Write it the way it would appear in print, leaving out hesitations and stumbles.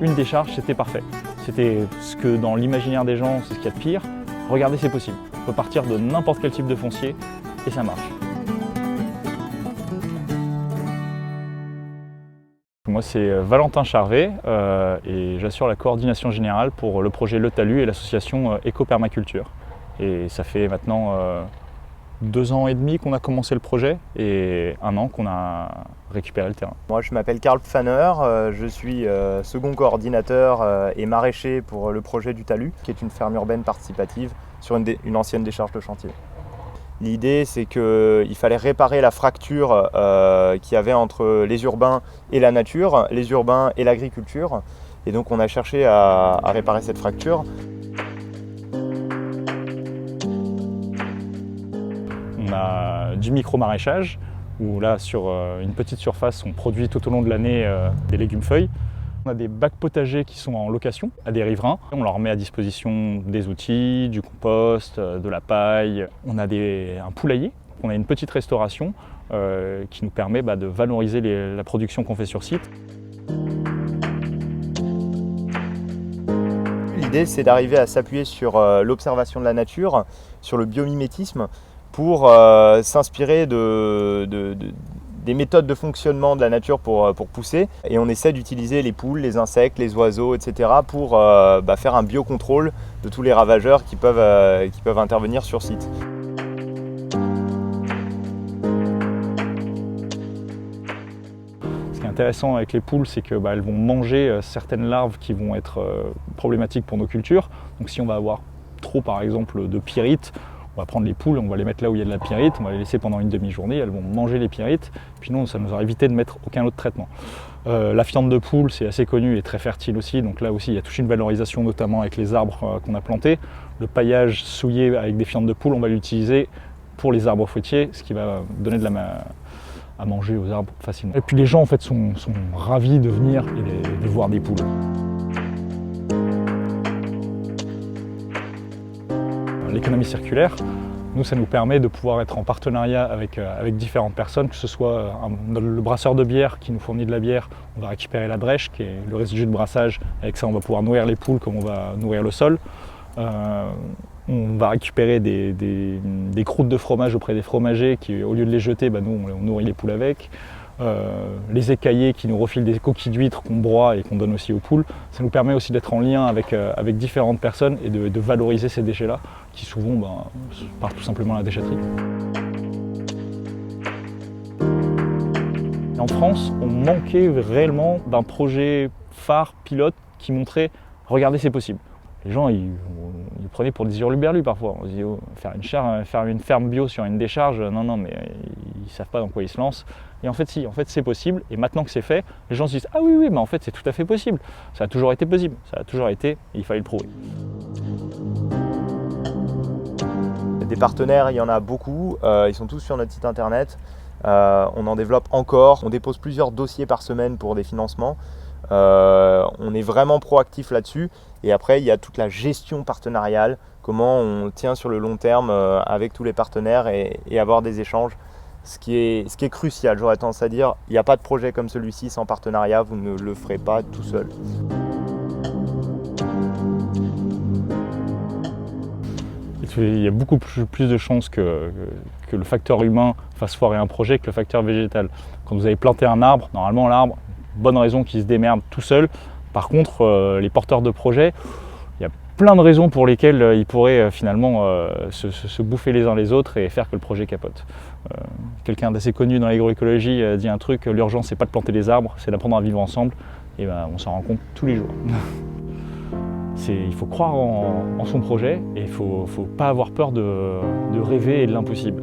Une décharge, c'était parfait. C'était ce que dans l'imaginaire des gens, c'est ce qu'il y a de pire. Regardez, c'est possible. On peut partir de n'importe quel type de foncier et ça marche. Moi, c'est Valentin Charvet et j'assure la coordination générale pour le projet Le Talus et l'association Éco-Permaculture. Et ça fait maintenant 2 ans et demi qu'on a commencé le projet et 1 an qu'on a récupéré le terrain. Moi, je m'appelle Karl Pfanner, je suis second coordinateur et maraîcher pour le projet du Talus, qui est une ferme urbaine participative sur une ancienne décharge de chantier. L'idée, c'est qu'il fallait réparer la fracture qu'il y avait entre les urbains et la nature, les urbains et l'agriculture. Et donc, on a cherché à réparer cette fracture. On a du micro-maraîchage, où là, sur une petite surface, on produit tout au long de l'année des légumes-feuilles. On a des bacs potagers qui sont en location à des riverains. On leur met à disposition des outils, du compost, de la paille. On a un poulailler. On a une petite restauration qui nous permet de valoriser la production qu'on fait sur site. L'idée, c'est d'arriver à s'appuyer sur l'observation de la nature, sur le biomimétisme, pour s'inspirer des méthodes de fonctionnement de la nature pour pousser. Et on essaie d'utiliser les poules, les insectes, les oiseaux, etc. pour faire un biocontrôle de tous les ravageurs qui peuvent intervenir sur site. Ce qui est intéressant avec les poules, c'est qu'elles vont manger certaines larves qui vont être problématiques pour nos cultures. Donc si on va avoir trop, par exemple, de pyrites, on va prendre les poules, on va les mettre là où il y a de la pyrite, on va les laisser pendant une demi-journée, elles vont manger les pyrites, puis nous, ça nous aura évité de mettre aucun autre traitement. La fiente de poule, c'est assez connu et très fertile aussi, donc là aussi, il y a toute une valorisation, notamment avec les arbres qu'on a plantés. Le paillage souillé avec des fientes de poule, on va l'utiliser pour les arbres fruitiers, ce qui va donner à manger aux arbres facilement. Et puis les gens, en fait, sont ravis de venir et de voir des poules. L'économie circulaire, nous, ça nous permet de pouvoir être en partenariat avec différentes personnes, que ce soit le brasseur de bière qui nous fournit de la bière, on va récupérer la drèche, qui est le résidu de brassage. Avec ça, on va pouvoir nourrir les poules comme on va nourrir le sol. On va récupérer des croûtes de fromage auprès des fromagers qui, au lieu de les jeter, nous, on nourrit les poules avec. Les écaillés qui nous refilent des coquilles d'huîtres qu'on broie et qu'on donne aussi aux poules. Ça nous permet aussi d'être en lien avec différentes personnes et de valoriser ces déchets-là, qui souvent partent tout simplement à la déchetterie. Et en France, on manquait réellement d'un projet phare, pilote, qui montrait « regardez, c'est possible ». Les gens, ils prenaient pour des hurluberlus parfois. On se dit, oh, faire une ferme bio sur une décharge, non, mais ils ne savent pas dans quoi ils se lancent. Et en fait, si, c'est possible. Et maintenant que c'est fait, les gens se disent, ah oui, mais en fait, c'est tout à fait possible. Ça a toujours été possible. Ça a toujours été, et il fallait le prouver. Des partenaires, il y en a beaucoup. Ils sont tous sur notre site internet. On en développe encore. On dépose plusieurs dossiers par semaine pour des financements. On est vraiment proactif là-dessus. Et après, il y a toute la gestion partenariale, comment on tient sur le long terme avec tous les partenaires et avoir des échanges. Ce qui est crucial, j'aurais tendance à dire, il n'y a pas de projet comme celui-ci sans partenariat, vous ne le ferez pas tout seul. Il y a beaucoup plus de chances que le facteur humain fasse foirer un projet que le facteur végétal. Quand vous avez planté un arbre, normalement l'arbre, bonne raison qu'il se démerde tout seul. Par contre, les porteurs de projets, il y a plein de raisons pour lesquelles ils pourraient finalement se bouffer les uns les autres et faire que le projet capote. Quelqu'un d'assez connu dans l'agroécologie dit un truc, l'urgence c'est pas de planter des arbres, c'est d'apprendre à vivre ensemble. Et on s'en rend compte tous les jours. Il faut croire en son projet et il ne faut pas avoir peur de rêver et de l'impossible.